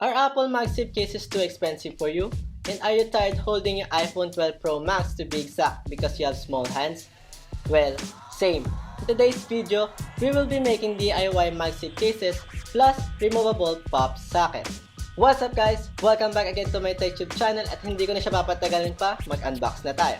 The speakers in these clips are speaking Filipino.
Are Apple MagSafe cases too expensive for you? And are you tired holding your iPhone 12 Pro Max to be exact because you have small hands? Well, same. In today's video, we will be making DIY MagSafe cases plus removable Popsocket. What's up guys? Welcome back again to my TechTube channel at hindi ko na siya papatagalin pa, mag-unbox na tayo.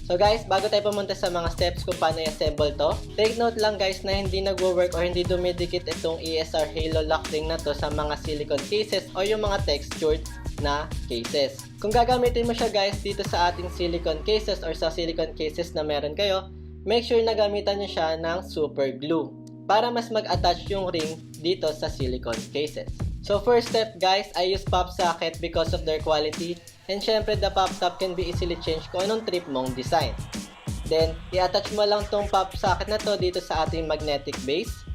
So guys, bago tayo pumunta sa mga steps kung paano i-assemble to, take note lang guys na hindi nagwo-work or hindi dumidikit itong ESR Halolock ring na to sa mga silicone cases o yung mga textured na cases. Kung gagamitin mo siya guys dito sa ating silicone cases or sa silicone cases na meron kayo, make sure na gamitan nyo siya ng super glue para mas mag-attach yung ring dito sa silicone cases. So first step guys, I use Popsocket because of their quality. And syempre, the pop top can be easily changed kung anong trip mong design. Then, i-attach mo lang tong pop socket na to dito sa ating magnetic base.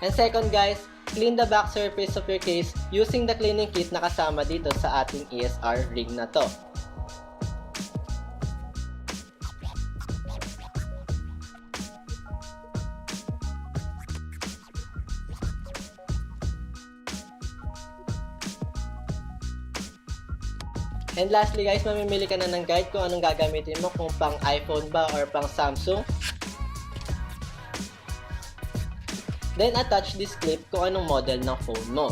And second guys, clean the back surface of your case using the cleaning kit na kasama dito sa ating ESR ring na to. And lastly guys, mamimili ka na ng guide kung anong gagamitin mo, kung pang iPhone ba or pang Samsung. Then attach this clip kung anong model ng phone mo.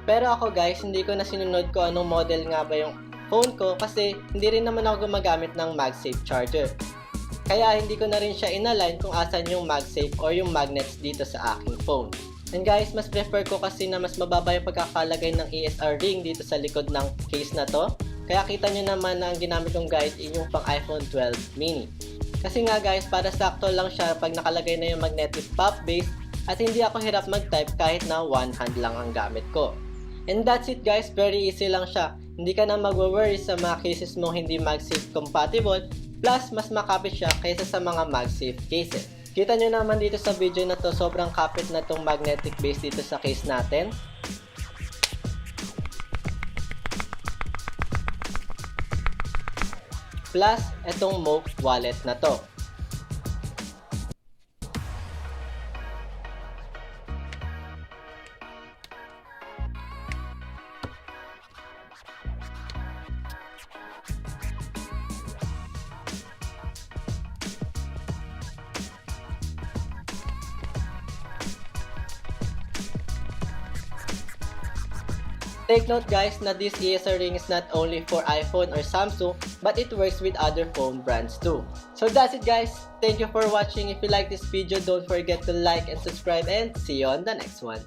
Pero ako guys, hindi ko na sinunod ko anong model nga ba yung phone ko kasi hindi rin naman ako gumagamit ng MagSafe charger. Kaya hindi ko na rin siya inalign kung asan yung MagSafe or yung magnets dito sa aking phone. And guys, mas prefer ko kasi na mas mababa yung pagkakalagay ng ESR ring dito sa likod ng case na to. Kaya kita nyo naman na ang ginamit kong guide ay yung pang iPhone 12 mini. Kasi nga guys, para sakto lang siya pag nakalagay na yung magnetic pop base at hindi ako hirap mag-type kahit na one hand lang ang gamit ko. And that's it guys, very easy lang siya. Hindi ka na mag-worry sa mga cases mong hindi MagSafe compatible, plus mas makapit siya kaysa sa mga MagSafe cases. Kita nyo naman dito sa video na to, sobrang kapit na tong magnetic base dito sa case natin. Plus, itong Moke wallet na to. Take note guys na this ESR ring is not only for iPhone or Samsung but it works with other phone brands too. So that's it guys. Thank you for watching. If you like this video, don't forget to like and subscribe, and see you on the next one.